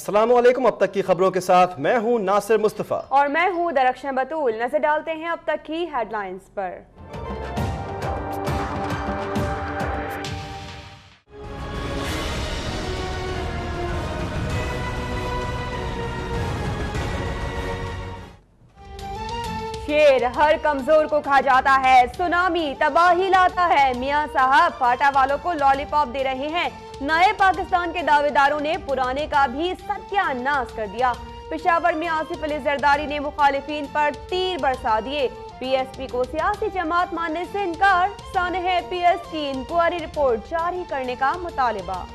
अस्सलाम वालेकुम। अब तक की खबरों के साथ मैं हूं नासिर मुस्तफ़ा और मैं हूं दरख्शन बतूल। नजर डालते हैं अब तक की हेडलाइंस पर। शेर हर कमजोर को खा जाता है, सुनामी तबाही लाता है। मियां साहब फाटा वालों को लॉलीपॉप दे रहे हैं। नए पाकिस्तान के दावेदारों ने पुराने का भी सत्यानाश कर दिया। पेशावर में आसिफ अली जरदारी ने मुखालिफिन पर तीर बरसा दिए। पीएसपी को सियासी जमात मानने से इनकार। सानह पीएस की इंक्वायरी रिपोर्ट जारी करने का मुतालिबा।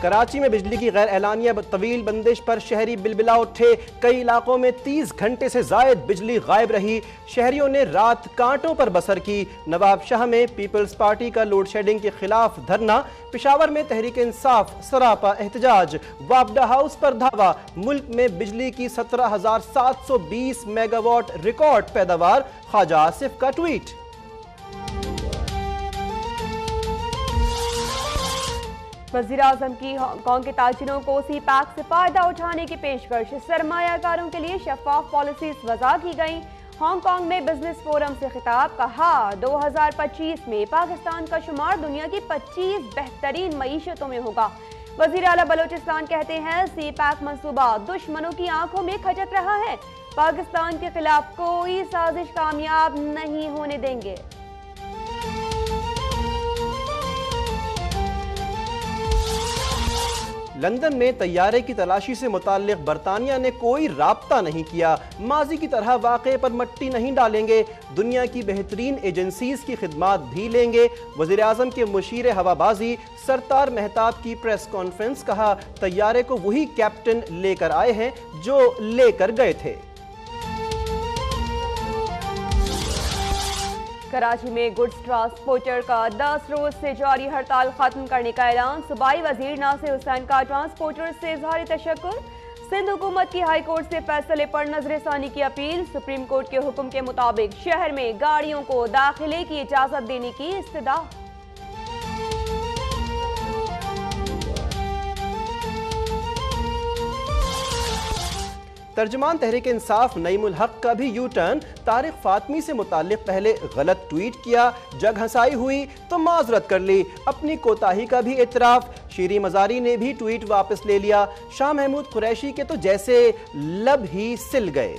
कराची में बिजली की गैर एलानिया तवील बंदिश पर शहरी बिलबिला उठे। कई इलाकों में 30 घंटे से जायद बिजली गायब रही। शहरियों ने रात कांटों पर बसर की। नवाब शाह में पीपल्स पार्टी का लोड शेडिंग के खिलाफ धरना। पेशावर में तहरीक इंसाफ सरापा एहतजाज। वापडा हाउस पर धावा। मुल्क में बिजली की 17,720 मेगावाट रिकॉर्ड पैदावार। ख्वाजा आसिफ का ट्वीट। वज़ीर आज़म की हांगकांग के ताजिरों को सी पैक से फायदा उठाने की पेशकश। सरमायाकारों के लिए शफाफ पॉलिसीज वज़ा की गई। हांगकांग में बिजनेस फोरम से खिताब। कहा 2025 में पाकिस्तान का शुमार दुनिया की 25 बेहतरीन मईशतों में होगा। वज़ीर आला बलोचिस्तान कहते हैं सी पैक मंसूबा दुश्मनों की आंखों में खटक रहा है। पाकिस्तान के खिलाफ कोई साजिश कामयाब नहीं होने देंगे। लंदन में तैयारे की तलाशी से मुताल्लिक बरतानिया ने कोई राब्ता नहीं किया। माजी की तरह वाक़े पर मट्टी नहीं डालेंगे। दुनिया की बेहतरीन एजेंसीज की खिदमात भी लेंगे। वज़ीर आज़म के मुशीर हवाबाजी सरतार मेहताब की प्रेस कॉन्फ्रेंस। कहा तैयारे को वही कैप्टन लेकर आए हैं जो लेकर गए थे। कराची में गुड्स ट्रांसपोर्टर का 10 रोज से जारी हड़ताल खत्म करने का ऐलान। सूबाई वजीर नासिर हुसैन का ट्रांसपोर्टर से इज़हार तशक्कुर। सिंध हुकूमत की हाई कोर्ट से फैसले पर नजरसानी की अपील। सुप्रीम कोर्ट के हुक्म के मुताबिक शहर में गाड़ियों को दाखिले की इजाजत देने की इस्तदा। तर्जमान तहरीक इंसाफ नईमुल हक का भी यू टर्न। तारिक फातमी से मुताल्लिक पहले गलत ट्वीट किया, जग हंसाई हुई तो माजरत कर ली। अपनी कोताही का भी एतराफ। शीरी मजारी ने भी ट्वीट वापस ले लिया। शाह महमूद कुरैशी के तो जैसे लब ही सिल गए।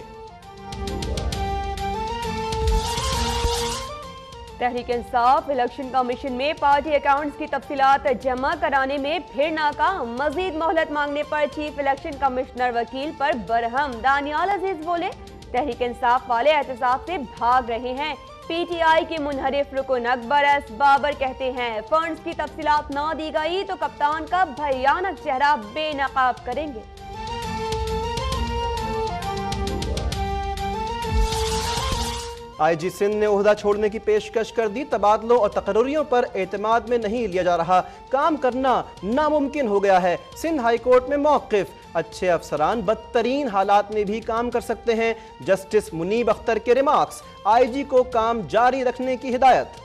तहरीक इंसाफ इलेक्शन कमीशन में पार्टी अकाउंट्स की तफसीलात जमा कराने में फिर नाकाम। मजीद मोहलत मांगने पर चीफ इलेक्शन कमिश्नर वकील पर बरहम। दानियाल अजीज बोले तहरीक इंसाफ वाले एहतसाब से भाग रहे हैं। पीटीआई के मुनहरिफ रुकन अकबर एस बाबर कहते हैं फंड्स की तफसीलात ना दी गई तो कप्तान का भयानक चेहरा बेनकाब करेंगे। आईजी सिंध ने ओहदा छोड़ने की पेशकश कर दी। तबादलों और तकर्रियों पर एतमाद में नहीं लिया जा रहा। काम करना नामुमकिन हो गया है। सिंध हाई कोर्ट में मौक़िफ। अच्छे अफसरान बदतरीन हालात में भी काम कर सकते हैं। जस्टिस मुनीब अख्तर के रिमार्क्स। आईजी को काम जारी रखने की हिदायत।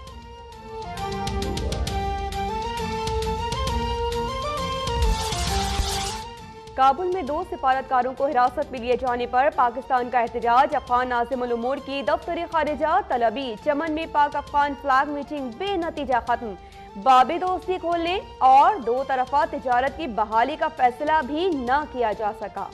काबुल में 2 सिफारतकारों को हिरासत में लिए जाने पर पाकिस्तान का एहतजाज। अफगान नाज़िम उल उमूर की दफ्तर खारिजा तलबी। चमन में पाक अफगान फ्लैग मीटिंग बेनतीजा खत्म। बाबे दोस्ती खोलने और 2 तरफा तिजारत की बहाली का फैसला भी न किया जा सका।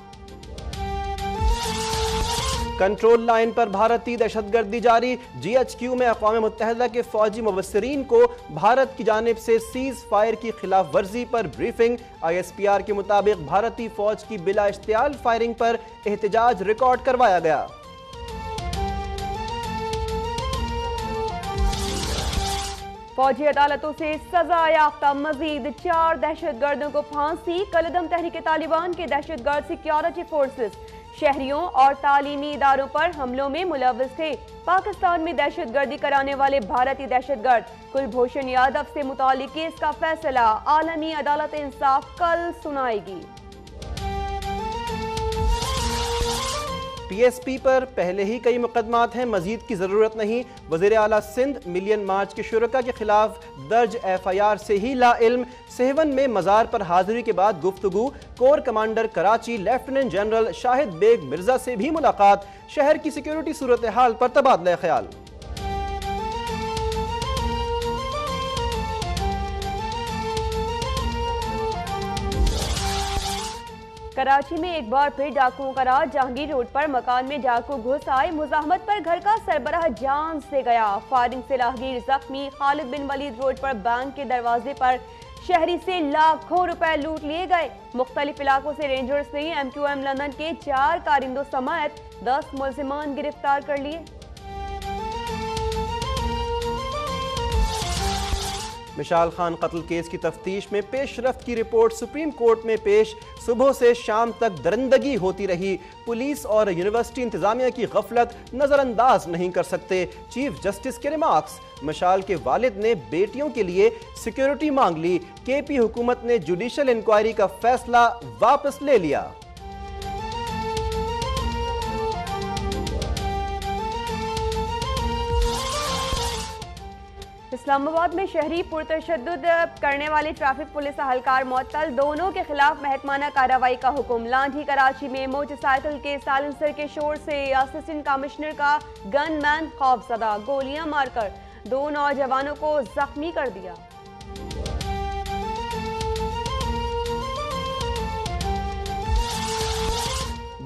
कंट्रोल लाइन पर भारतीय दहशतगर्दी जारी। GHQ में अक़वाम मुत्तहिदा के फौजी मुबस्सिरीन को भारत की जानिब से सीज फायर की खिलाफ वर्जी पर ब्रीफिंग। ISPR के मुताबिक भारतीय फौज की बिला इश्तियाल फायरिंग पर एहतजाज रिकॉर्ड करवाया गया। फौजी अदालतों से सजा याफ्ता मजीद 4 दहशतगर्दों को फांसी। कलदम तहरीक तालिबान के दहशतगर्द सिक्योरिटी फोर्सेस शहरियों और तालीमी इदारों पर हमलों में मुलव्वस थे। पाकिस्तान में दहशतगर्दी कराने वाले भारतीय दहशतगर्द कुलभूषण यादव से मुतालिक केस का फैसला आलमी अदालत इंसाफ कल सुनाएगी। DSP पर पहले ही कई मुकदमात हैं, मजीद की ज़रूरत नहीं। वज़ीर आला सिंध मिलियन मार्च के शुरका के खिलाफ दर्ज FIR से ही लाइल्म। सेहवन में मज़ार पर हाजिरी के बाद गुफ्तगू। Core commander Karachi lieutenant general Shahid Beg Mirza से भी मुलाकात। शहर की सिक्योरिटी सूरत हाल पर तबादला ख्याल। कराची में एक बार फिर डाकुओं का राज। जहांगीर रोड पर मकान में डाकू घुस आए, मुजाहमत पर घर का सरबराह जान से गया। फायरिंग से राहगीर जख्मी। खालिद बिन वलीद रोड पर बैंक के दरवाजे पर शहरी से लाखों रुपए लूट लिए गए। मुख्तलिफ इलाकों से रेंजर्स ने MQM लंदन के 4 कारिंदों समेत 10 मुल्जिमान गिरफ्तार कर लिए। मिशाल खान कत्ल केस की तफ्तीश में पेशरफ्त की रिपोर्ट सुप्रीम कोर्ट में पेश। सुबह से शाम तक दरिंदगी होती रही। पुलिस और यूनिवर्सिटी इंतजामिया की गफलत नजरअंदाज नहीं कर सकते। चीफ जस्टिस के रिमार्क्स। मिशाल के वालिद ने बेटियों के लिए सिक्योरिटी मांग ली। KP हुकूमत ने जुडिशल इंक्वायरी का फैसला वापस ले लिया। इस्लामाबाद में शहरी पुरतशद्दुद करने वाले ट्रैफिक पुलिस अहलकार मुअत्तल। दोनों के खिलाफ महकमाना कार्रवाई का हुक्म। लांठी कराची में मोटरसाइकिल के साइलेंसर के शोर से असिस्टेंट कमिश्नर का गनमैन खौफजदा। गोलियां मारकर 2 नौजवानों को जख्मी कर दिया।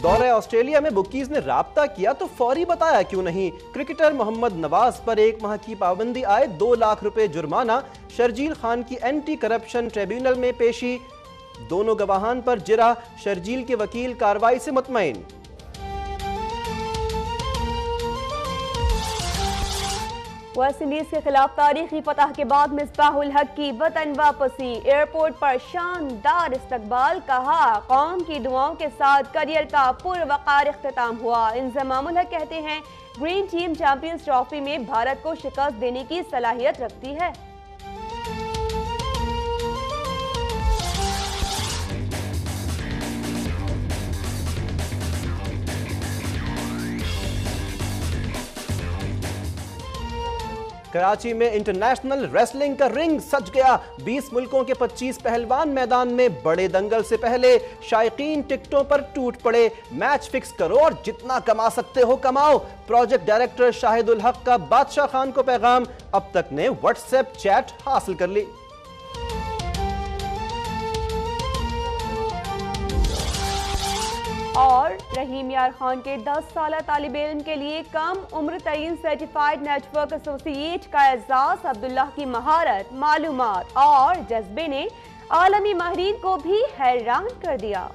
दौरे ऑस्ट्रेलिया में बुकीज ने राब्ता किया तो फौरी बताया क्यों नहीं। क्रिकेटर मोहम्मद नवाज पर 1 माह की पाबंदी आए, 2 लाख रुपए जुर्माना। शर्जील खान की एंटी करप्शन ट्रिब्यूनल में पेशी। दोनों गवाहान पर जिरा। शर्जील के वकील कार्रवाई से मुतमईन। वेस्ट इंडीज के खिलाफ तारीखी फतह के बाद मिसबाहुल हक की वतन वापसी। एयरपोर्ट पर शानदार इस्तकबाल। कहा कौम की दुआओं के साथ करियर का पुरवकार इख्तिताम हुआ। इंजमामुल हक कहते हैं ग्रीन टीम चैंपियंस ट्रॉफी में भारत को शिकस्त देने की सलाहियत रखती है। कराची में इंटरनेशनल रेसलिंग का रिंग सज गया। 20 मुल्कों के 25 पहलवान मैदान में। बड़े दंगल से पहले शायकीन टिकटों पर टूट पड़े। मैच फिक्स करो और जितना कमा सकते हो कमाओ। प्रोजेक्ट डायरेक्टर शाहिदुल हक का बादशाह खान को पैगाम। अब तक ने व्हाट्सएप चैट हासिल कर ली। और रहीम यार खान के 10 साल तालिब इल्म के लिए कम उम्र तरीन सर्टिफाइड नेटवर्क एसोसिएट का एजाज। अब्दुल्लाह की महारत, मालूमात और जज्बे ने आलमी माहिरीन को भी हैरान कर दिया।